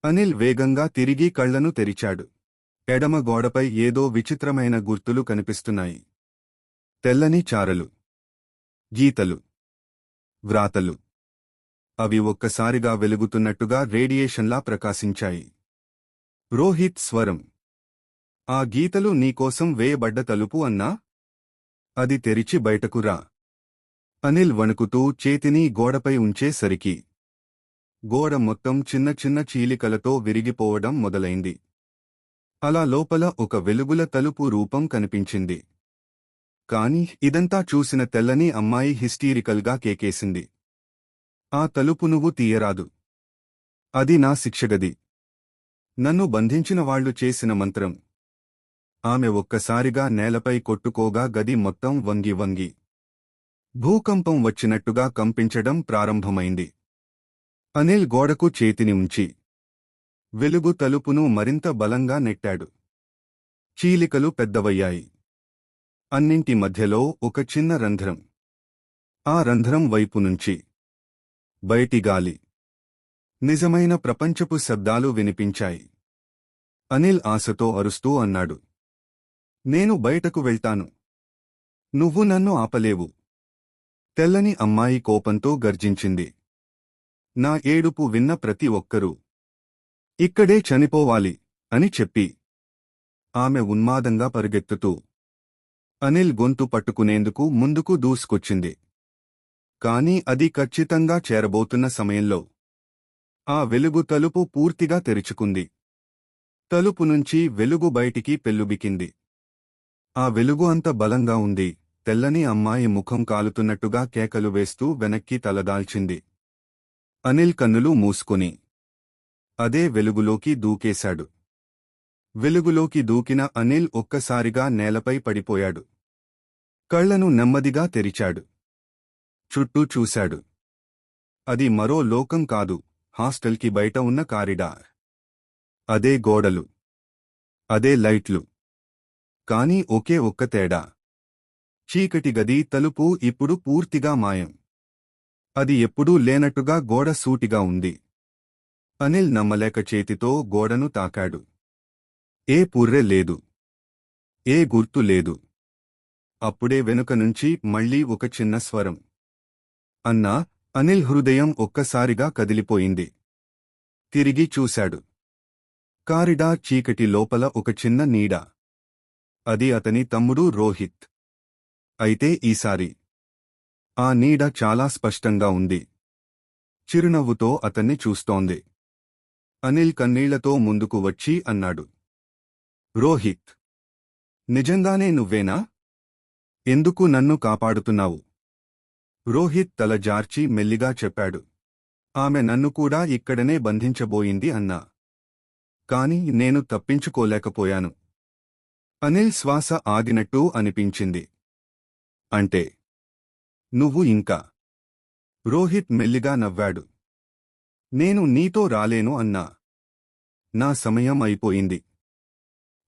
అనిల్ వేగంగా తిరిగి కళ్లను తెరిచాడు. ఎడమ గోడపై ఏదో విచిత్రమైన గుర్తులు కనిపిస్తున్నాయి. తెల్లని చారలు, గీతలు, వ్రాతలు. అవి ఒక్కసారిగా వెలుగుతున్నట్టుగా రేడియేషన్లా ప్రకాశించాయి. రోహిత్ స్వరం. ఆ గీతలు నీకోసం వేయబడ్డ తలుపు అన్నా? అది తెరిచి బయటకు రా. అనిల్ వణుకుతూ చేతిని గోడపై ఉంచేసరికి గోడ మొత్తం చిన్న చిన్న చీలికలతో విరిగిపోవడం మొదలైంది. అలా లోపల ఒక వెలుగుల తలుపు రూపం కనిపించింది. కాని ఇదంతా చూసిన తెల్లని అమ్మాయి హిస్టీరికల్గా కేకేసింది. ఆ తలుపు నువ్వు తీయరాదు. అది నా శిక్షగది. నన్ను బంధించిన వాళ్లు చేసిన మంత్రం. ఆమె ఒక్కసారిగా నేలపై కొట్టుకోగా గది మొత్తం వంగి వంగి భూకంపం వచ్చినట్టుగా కంపించడం ప్రారంభమైంది. అనిల్ గోడకు చేతిని ఉంచి వెలుగు తలుపును మరింత బలంగా నెట్టాడు. చీలికలు పెద్దవయ్యాయి. అన్నింటి మధ్యలో ఒక చిన్న రంధ్రం. ఆ రంధ్రం వైపు నుంచి బయటి గాలి, నిజమైన ప్రపంచపు శబ్దాలు వినిపించాయి. అనిల్ ఆశతో అరుస్తూ అన్నాడు, నేను బయటకు వెళ్తాను. నువ్వు నన్ను ఆపలేవు. తెల్లని అమ్మాయి కోపంతో గర్జించింది. నా ఏడుపు విన్న ప్రతి ఒక్కరూ ఇక్కడే చనిపోవాలి అని చెప్పి ఆమె ఉన్మాదంగా పరుగెత్తుతూ అనిల్ గొంతు పట్టుకునేందుకు ముందుకు దూసుకొచ్చింది. కాని అది ఖచ్చితంగా చేరబోతున్న సమయంలో ఆ వెలుగు తలుపు పూర్తిగా తెరుచుకుంది. తలుపు నుంచి వెలుగు బయటికి పెల్లుబికింది. ఆ వెలుగు అంత బలంగా ఉంది. తెల్లని అమ్మాయి ముఖం కాలుతున్నట్టుగా కేకలు వేస్తూ వెనక్కి తలదాల్చింది. అనిల్ కన్నులు మూసుకుని అదే వెలుగులోకి దూకేశాడు. వెలుగులోకి దూకిన అనిల్ ఒక్కసారిగా నేలపై పడిపోయాడు. కళ్లను నెమ్మదిగా తెరిచాడు. చుట్టూ చూశాడు. అది మరో లోకం కాదు, హాస్టల్కి బయట ఉన్న కారిడార్. అదే గోడలు, అదే లైట్లు. కాని ఒకే ఒక్క తేడా. చీకటి గది తలుపు ఇప్పుడు పూర్తిగా మాయం. అది ఎప్పుడూ లేనట్టుగా గోడ సూటిగా ఉంది. అనిల్ నమ్మలేక చేతితో గోడను తాకాడు. ఏ పుర్రె లేదు. ఏ గుర్తు లేదు. అప్పుడే వెనుక నుంచి మళ్లీ ఒక చిన్న స్వరం. అన్నా. అనిల్ హృదయం ఒక్కసారిగా కదిలిపోయింది. తిరిగి చూశాడు. కారిడార్ చీకటి లోపల ఒక చిన్న నీడ. అది అతని తమ్ముడు రోహిత్. అయితే ఈసారి ఆ నీడ చాలా స్పష్టంగా ఉంది. చిరునవ్వుతో అతన్ని చూస్తోంది. అనిల్ కన్నీళ్లతో ముందుకు వచ్చి అన్నాడు, రోహిత్, నిజంగానే నువ్వేనా? ఎందుకు నన్ను కాపాడుతున్నావు? రోహిత్ తల జార్చి మెల్లిగా చెప్పాడు, ఆమె నన్ను కూడా ఇక్కడనే బంధించబోయింది అన్నా. కాని నేను తప్పించుకోలేకపోయాను. అనిల్ శ్వాస ఆగినట్టు అనిపించింది. అంటే నువ్వు ఇంకా? రోహిత్ మెల్లిగా నవ్వాడు. నేను నీతో రాలేను అన్నా. నా సమయం అయిపోయింది.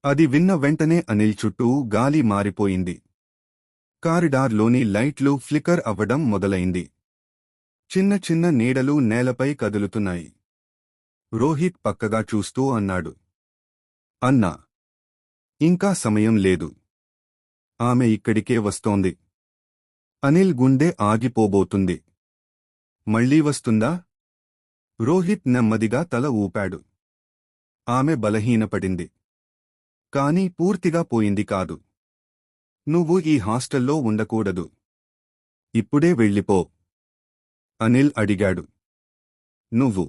అది విన్న వెంటనే అనిల్ చుట్టూ గాలి మారిపోయింది. కారిడార్లోని లైట్లు ఫ్లికర్ అవ్వడం మొదలైంది. చిన్న చిన్న నీడలు నేలపై కదులుతున్నాయి. రోహిత్ పక్కగా చూస్తూ అన్నాడు, అన్నా, ఇంకా సమయం లేదు. ఆమె ఇక్కడికే వస్తోంది. అనిల్ గుండె ఆగిపోబోతుంది. మళ్లీ వస్తుందా? రోహిత్ నెమ్మదిగా తల ఊపాడు. ఆమె బలహీనపడింది. కాని పూర్తిగా పోయింది కాదు. నువ్వు ఈ హాస్టల్లో ఉండకూడదు. ఇప్పుడే వెళ్ళిపో. అనిల్ అడిగాడు. నువ్వు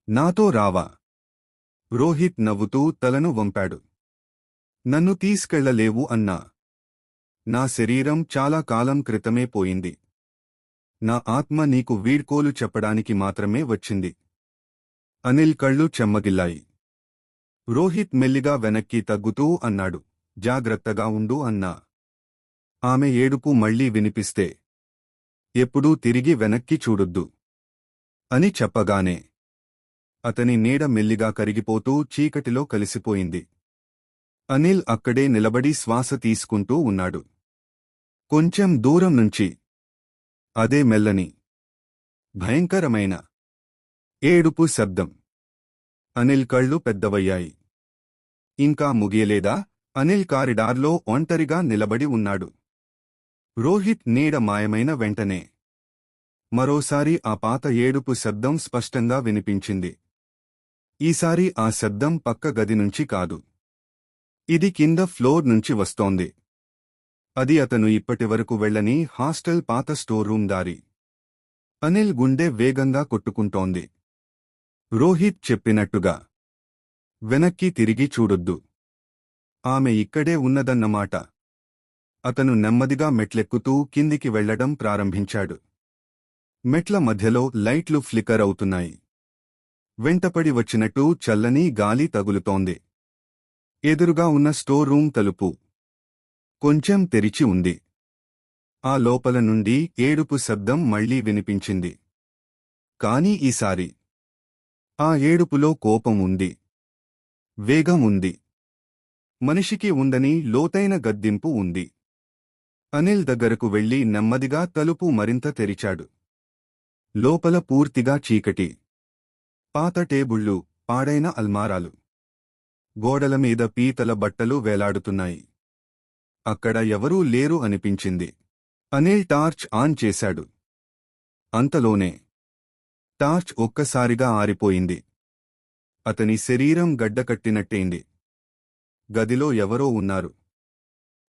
నాతో రావా? రోహిత్ నవ్వుతూ తలను వంపాడు. నన్ను తీసుకెళ్లలేవు అన్నా. నా శరీరం చాలా కాలం క్రితమే పోయింది. నా ఆత్మ నీకు వీడ్కోలు చెప్పడానికి మాత్రమే వచ్చింది. అనిల్ కళ్ళు చెమ్మగిల్లాయి. రోహిత్ మెల్లిగా వెనక్కి తగ్గుతూ అన్నాడు, జాగ్రత్తగా ఉండు అన్నా. ఆమె ఏడుపు మళ్లీ వినిపిస్తే ఎప్పుడూ తిరిగి వెనక్కి చూడొద్దు. అని చెప్పగానే అతని నీడ మెల్లిగా కరిగిపోతూ చీకటిలో కలిసిపోయింది. అనిల్ అక్కడే నిలబడి శ్వాస తీసుకుంటూ ఉన్నాడు. కొంచెం దూరం నుంచి అదే మెల్లని, భయంకరమైన ఏడుపు శబ్దం. అనిల్ కళ్ళు పెద్దవయ్యాయి. ఇంకా ముగియలేదా? అనిల్ కారిడార్లో ఒంటరిగా నిలబడి ఉన్నాడు. రోహిత్ నీడ మాయమైన వెంటనే మరోసారి ఆ పాత ఏడుపు శబ్దం స్పష్టంగా వినిపించింది. ఈసారి ఆ శబ్దం పక్క గది నుంచి కాదు. ఇది కింద ఫ్లోర్ నుంచి వస్తోంది. అది అతను ఇప్పటివరకు వెళ్ళని హాస్టల్ పాత స్టోర్ రూమ్ దారి. అనిల్ గుండె వేగంగా కొట్టుకుంటోంది. రోహిత్ చెప్పినట్టుగా వెనక్కి తిరిగి చూడొద్దు. ఆమె ఇక్కడే ఉన్నదన్నమాట. అతను నెమ్మదిగా మెట్లెక్కుతూ కిందికి వెళ్లడం ప్రారంభించాడు. మెట్ల మధ్యలో లైట్లు ఫ్లికర్ అవుతున్నాయి. వెంటపడి వచ్చినట్టు చల్లని గాలి తగులుతోంది. ఎదురుగా ఉన్న స్టోర్ రూమ్ తలుపు కొంచెం తెరిచి ఉంది. ఆ లోపల నుండి ఏడుపు శబ్దం మళ్లీ వినిపించింది. కాని ఈసారి ఆ ఏడుపులో కోపం ఉంది, వేగం ఉంది, మనిషికి ఉందని లోతైన గద్దింపు ఉంది. అనిల్ దగ్గరకు వెళ్లి నెమ్మదిగా తలుపు మరింత తెరిచాడు. లోపల పూర్తిగా చీకటి. పాత టేబుళ్లు, పాడైన అల్మారాలు, గోడల మీద పీతల బట్టలు వేలాడుతున్నాయి. అక్కడ ఎవరూ లేరు అనిపించింది. అనిల్ టార్చ్ ఆన్ చేశాడు. అంతలోనే టార్చ్ ఒక్కసారిగా ఆరిపోయింది. అతని శరీరం గడ్డకట్టినట్టయింది. గదిలో ఎవరో ఉన్నారు.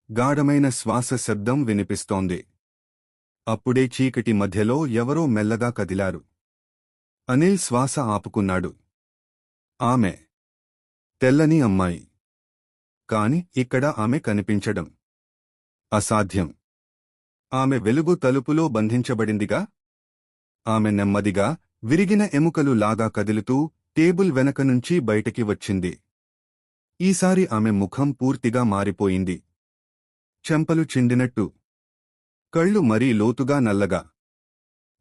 గాఢమైన శ్వాస శబ్దం వినిపిస్తోంది. అప్పుడే చీకటి మధ్యలో ఎవరో మెల్లగా కదిలారు. అనిల్ శ్వాస ఆపుకున్నాడు. ఆమె తెల్లని అమ్మాయి. కాని ఇక్కడ ఆమె కనిపించడం అసాధ్యం. ఆమె వెలుగు తలుపులో బంధించబడిందిగా. ఆమె నెమ్మదిగా, విరిగిన ఎముకలు లాగా కదులుతూ టేబుల్ వెనక నుంచి బయటికి వచ్చింది. ఈసారి ఆమె ముఖం పూర్తిగా మారిపోయింది. చెంపలు చిండినట్టు, కళ్ళు మరీ లోతుగా నల్లగా,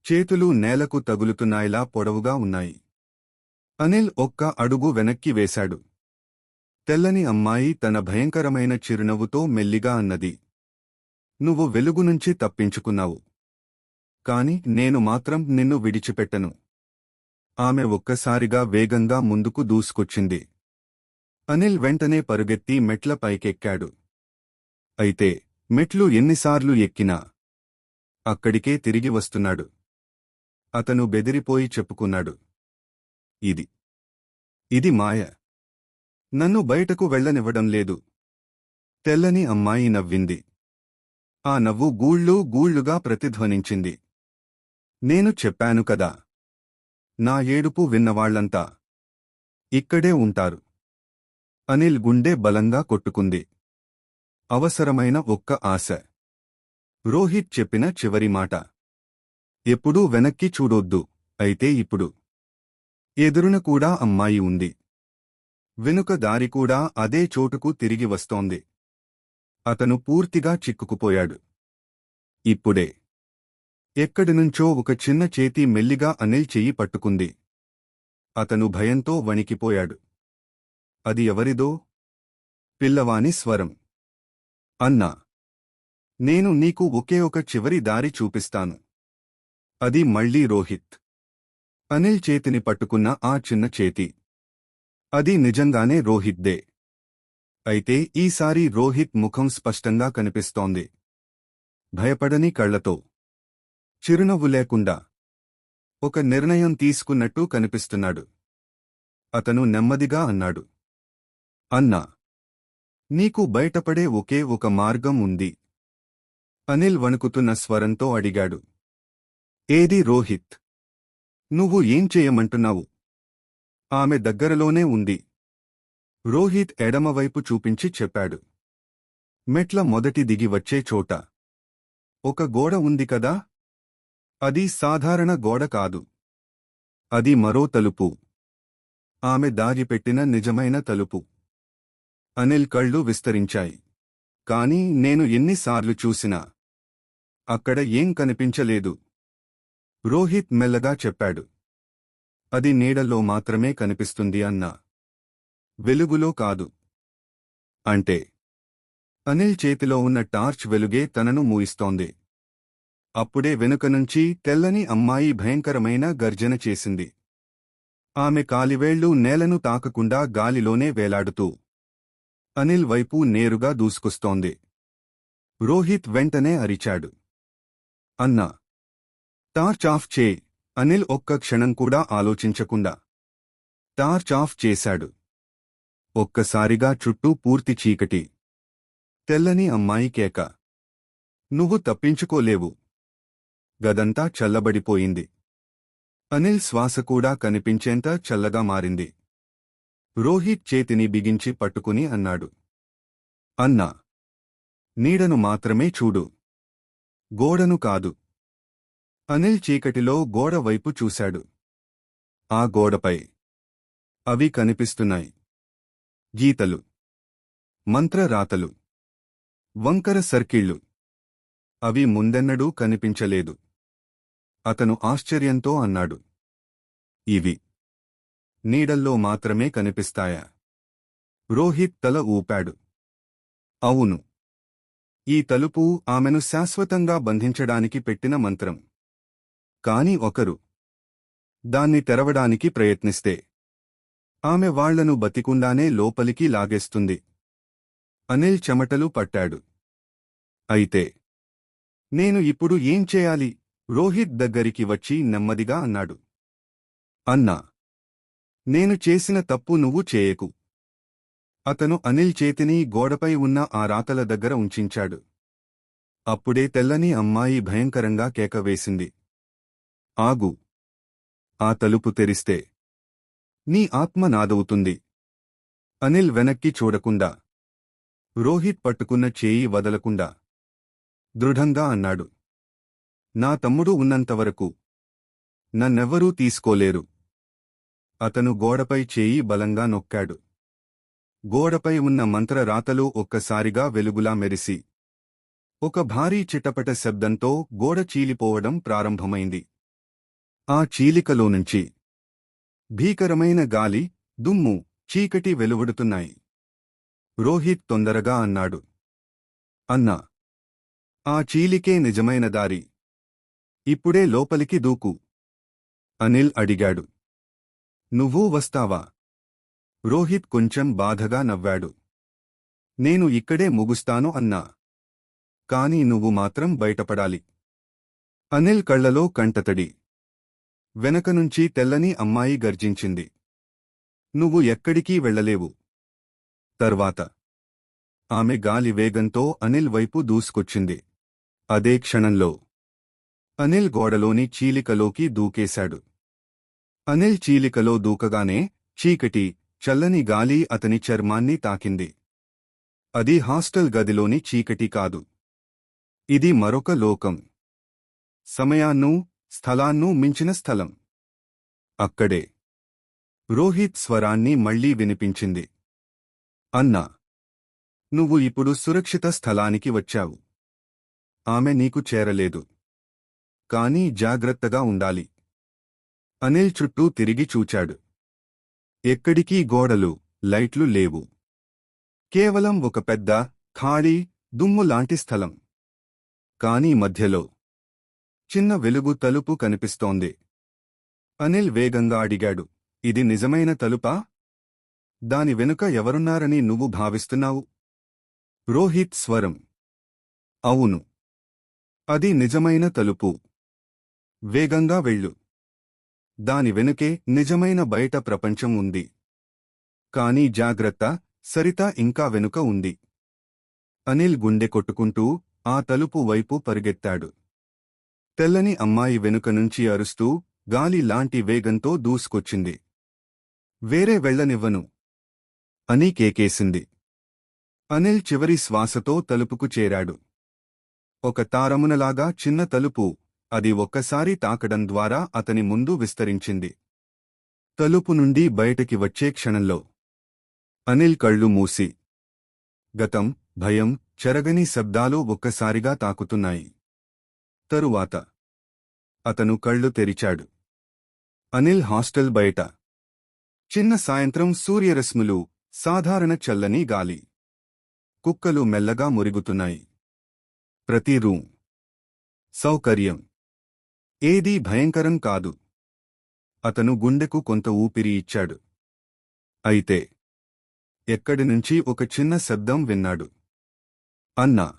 చేతులు నేలకు తగులుతున్నాయిలా పొడవుగా ఉన్నాయి. అనిల్ ఒక్క అడుగు వెనక్కి వేశాడు. తెల్లని అమ్మాయి తన భయంకరమైన చిరునవ్వుతో మెల్లిగా అన్నది, నువ్వు వెలుగు నుంచి తప్పించుకున్నావు. కాని నేను మాత్రం నిన్ను విడిచిపెట్టను. ఆమె ఒక్కసారిగా వేగంగా ముందుకు దూసుకొచ్చింది. అనిల్ వెంటనే పరుగెత్తి మెట్ల పైకెక్కాడు. అయితే మెట్లు ఎన్నిసార్లు ఎక్కినా అక్కడికే తిరిగి వస్తున్నాడు. అతను బెదిరిపోయి చెప్పుకున్నాడు, ఇది మాయ. నన్ను బయటకు వెళ్లనివ్వడం లేదు. తెల్లని అమ్మాయి నవ్వింది. ఆ నవ్వు గూళ్ళు గూళ్ళుగా ప్రతిధ్వనించింది. నేను చెప్పాను కదా, నా ఏడుపు విన్నవాళ్లంతా ఇక్కడే ఉంటారు. అనిల్ గుండె బలంగా కొట్టుకుంది. అవసరమైన ఒక్క ఆశ. రోహిత్ చెప్పిన చివరి మాట. ఎప్పుడూ వెనక్కి చూడొద్దు. అయితే ఇప్పుడు ఎదురున కూడా అమ్మాయి ఉంది. వెనుక దారి కూడా అదే చోటుకు తిరిగి వస్తోంది. అతను పూర్తిగా చిక్కుకుపోయాడు. ఇప్పుడే ఎక్కడినుంచో ఒక చిన్న చేతి మెల్లిగా అనిల్ చెయ్యి పట్టుకుంది. అతను భయంతో వణికిపోయాడు. అది ఎవరిదో? పిల్లవాని స్వరం. అన్నా, నేను నీకు ఒకే ఒక చివరి దారి చూపిస్తాను. అది మళ్లీ రోహిత్. అనిల్ చేతిని పట్టుకున్న ఆ చిన్న చేతి. అది నిజంగానే రోహిత్దే. అయితే ఈసారి రోహిత్ ముఖం స్పష్టంగా కనిపిస్తోంది. భయపడని కళ్లతో, చిరునవ్వు లేకుండా, ఒక నిర్ణయం తీసుకున్నట్టు కనిపిస్తున్నాడు. అతను నెమ్మదిగా అన్నాడు, అన్నా, నీకు బయటపడే ఒకే ఒక మార్గం ఉంది. అనిల్ వణుకుతున్న స్వరంతో అడిగాడు, ఏది రోహిత్? నువ్వు ఏం చేయమంటున్నావు? ఆమె దగ్గరలోనే ఉంది. రోహిత్ ఎడమవైపు చూపించి చెప్పాడు. మెట్ల మొదటి దిగి వచ్చే చోట ఒక గోడ ఉంది కదా. అది సాధారణ గోడ కాదు. అది మరో తలుపు. ఆమె దారిపెట్టిన నిజమైన తలుపు. అనిల్ కళ్ళు విస్తరించాయి. కాని నేను ఎన్నిసార్లు చూసినా అక్కడ ఏం కనిపించలేదు. రోహిత్ మెల్లగా చెప్పాడు. అది నీడల్లో మాత్రమే కనిపిస్తుంది అన్నా. వెలుగులో కాదు. అంటే అనిల్ చేతిలో ఉన్న టార్చ్ వెలుగే తనను మూయిస్తోంది. అప్పుడే వెనుకనుంచి తెల్లని అమ్మాయి భయంకరమైన గర్జన చేసింది. ఆమె కాలివేళ్లు నేలను తాకకుండా గాలిలోనే వేలాడుతూ అనిల్ వైపు నేరుగా దూసుకొస్తోంది. రోహిత్ వెంటనే అరిచాడు. అన్నా, టార్చ్ ఆఫ్ చే. అనిల్ ఒక్క క్షణం కూడా ఆలోచించకుండా టార్చ్ ఆఫ్ చేశాడు. ఒక్కసారిగా చుట్టూ పూర్తి చీకటి. తెల్లని అమ్మాయి కేక. నువ్వు తప్పించుకోలేవు. గదంతా చల్లబడిపోయింది. అనిల్ శ్వాస కూడా కనిపించేంత చల్లగా మారింది. రోహిత్ చేతిని బిగించి పట్టుకుని అన్నాడు. అన్నా, నీడను మాత్రమే చూడు. గోడను కాదు. అనిల్ చీకటిలో గోడ వైపు చూశాడు. ఆ గోడపై అవి కనిపిస్తున్నాయి. గీతలు, మంత్రరాతలు, వంకర సర్కిళ్లు. అవి ముందెన్నడూ కనిపించలేదు. అతను ఆశ్చర్యంతో అన్నాడు. ఇవి నీడల్లో మాత్రమే కనిపిస్తాయా? రోహిత్ తల ఊపాడు. అవును. ఈ తలుపు ఆమెను శాశ్వతంగా బంధించడానికి పెట్టిన మంత్రం. కాని ఒకరు దాన్ని తెరవడానికి ప్రయత్నిస్తే ఆమె వాళ్లను బతికుండానే లోపలికి లాగేస్తుంది. అనిల్ చెమటలు పట్టాడు. అయితే నేను ఇప్పుడు ఏం చేయాలి? రోహిత్ దగ్గరికి వచ్చి నెమ్మదిగా అన్నాడు. అన్నా, నేను చేసిన తప్పు నువ్వు చేయకు. అతను అనిల్ చేతిని గోడపై ఉన్న ఆ రాతల దగ్గర ఉంచించాడు. అప్పుడే తెల్లని అమ్మాయి భయంకరంగా కేకవేసింది. ఆగు. ఆ తలుపు తెరిస్తే నీ ఆత్మ నాదవుతుంది. అనిల్ వెనక్కి చూడకుండా, రోహిత్ పట్టుకున్న చేయి వదలకుండా దృఢంగా అన్నాడు. నా తమ్ముడు ఉన్నంతవరకు నన్నెవ్వరూ తీసుకోలేరు. అతను గోడపై చేయి బలంగా నొక్కాడు. గోడపై ఉన్న మంత్ర రాతలు ఒక్కసారిగా వెలుగులా మెరిసి ఒక భారీ చిటపట శబ్దంతో గోడ చీలిపోవడం ప్రారంభమైంది. ఆ చీలికలోనుంచి భీకరమైన గాలి, దుమ్ము, చీకటి వెలువడుతున్నాయి. రోహిత్ తొందరగా అన్నాడు. అన్నా, ఆ చీలికే నిజమైన దారి. ఇప్పుడే లోపలికి దూకు. అనిల్ అడిగాడు. నువ్వూ వస్తావా? రోహిత్ కొంచెం బాధగా నవ్వాడు. నేను ఇక్కడే ముగుస్తాను అన్నా. కాని నువ్వు మాత్రం బయటపడాలి. అనిల్ కళ్లలో కంటతడి. వెనకనుంచి తెల్లని అమ్మాయి గర్జించింది. నువ్వు ఎక్కడికీ వెళ్లలేవు. తర్వాత ఆమె గాలి వేగంతో అనిల్ వైపు దూసుకొచ్చింది. అదే క్షణంలో అనిల్ గోడలోని చీలికలోకి దూకేశాడు. అనిల్ చీలికలో దూకగానే చీకటి, చల్లని గాలి అతని చర్మాన్ని తాకింది. అది హాస్టల్ గదిలోని చీకటి కాదు. ఇది మరొక లోకం. సమయాన్నూ, స్థలాన్నూ మించిన స్థలం. అక్కడే రోహిత్ స్వరాన్ని మళ్లీ వినిపించింది. అన్నా, నువ్వు ఇప్పుడు సురక్షిత స్థలానికి వచ్చావు. ఆమె నీకు చేరలేదు. కానీ జాగ్రత్తగా ఉండాలి. అనిల్ చుట్టూ తిరిగి చూచాడు. ఎక్కడికీ గోడలు, లైట్లు లేవు. కేవలం ఒక పెద్ద, ఖాళీ, దుమ్ములాంటి స్థలం. కానీ మధ్యలో చిన్న వెలుగు తలుపు కనిపిస్తోంది. అనిల్ వేగంగా అడిగాడు. ఇది నిజమైన తలుపా? దాని వెనుక ఎవరున్నారని నువ్వు భావిస్తున్నావు? రోహిత్ స్వరం. అవును. అది నిజమైన తలుపు. వేగంగా వెళ్ళు. దాని వెనుకే నిజమైన బయట ప్రపంచం ఉంది. కానీ జాగ్రత్త, సరిత ఇంకా వెనుక ఉంది. అనిల్ గుండె కొట్టుకుంటూ ఆ తలుపు వైపు పరిగెత్తాడు. తెల్లని అమ్మాయి వెనుక నుంచి అరుస్తూ గాలి లాంటి వేగంతో దూసుకొచ్చింది. వేరే వెళ్లనివ్వను అని కేకేసింది. అనిల్ చివరి శ్వాసతో తలుపుకు చేరాడు. ఒక తారమునలాగా చిన్న తలుపు, అది ఒక్కసారి తాకడం ద్వారా అతని ముందు విస్తరించింది. తలుపు నుండి బయటకి వచ్చే క్షణంలో అనిల్ కళ్ళు మూసి, గతం, భయం, చెరగని శబ్దాలు ఒక్కసారిగా తాకుతున్నాయి. తరువాత అతను కళ్ళు తెరిచాడు. అనిల్ హాస్టల్ బయట చిన్న సాయంత్రం సూర్యరశ్ములు, సాధారణ చల్లని గాలి. కుక్కలు మెల్లగా మురుగుతున్నాయి. ప్రతి రూమ్ సౌకర్యం. ఏదీ భయంకరం కాదు. అతను గుండెకు కొంత ఊపిరి ఇచ్చాడు. అయితే ఎక్కడినుంచి ఒక చిన్న శబ్దం విన్నాడు. అన్నా.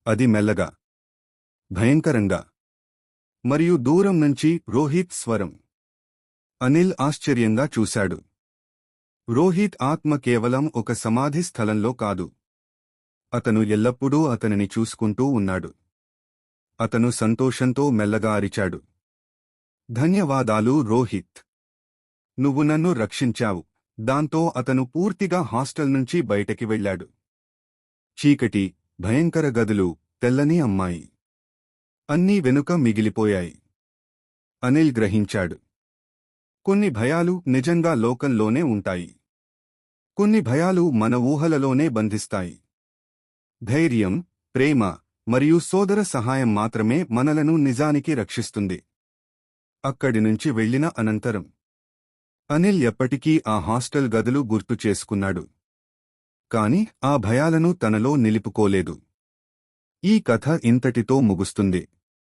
అది మెల్లగా, భయంకరంగా, మరియు దూరం నుంచి రోహిత్ స్వరం. అనిల్ ఆశ్చర్యంగా చూశాడు. రోహిత్ ఆత్మ కేవలం ఒక సమాధి స్థలంలో కాదు. అతను ఎల్లప్పుడూ అతనిని చూసుకుంటూ ఉన్నాడు. అతను సంతోషంతో మెల్లగా అరిచాడు. ధన్యవాదాలు రోహిత్. నువ్వు నన్ను రక్షించావు. దాంతో అతను పూర్తిగా హాస్టల్ నుంచి బయటకి వెళ్ళాడు. చీకటి, భయంకర గదులు, తెల్లని అమ్మాయి. అన్నీ వెనుక మిగిలిపోయాయి. అనిల్ గ్రహించాడు. కొన్ని భయాలు నిజంగా లోకంలోనే ఉంటాయి. కొన్ని భయాలు మన ఊహలలోనే బంధిస్తాయి. ధైర్యం, ప్రేమ మరియు సోదర సహాయం మాత్రమే మనలను నిజానికి రక్షిస్తుంది. అక్కడి నుంచి వెళ్ళిన అనంతరం అనిల్ ఎప్పటికీ ఆ హాస్టల్ గదులు గుర్తు చేసుకున్నాడు. కాని ఆ భయాలను తనలో నిలుపుకోలేదు. ఈ కథ ఇంతటితో ముగుస్తుంది.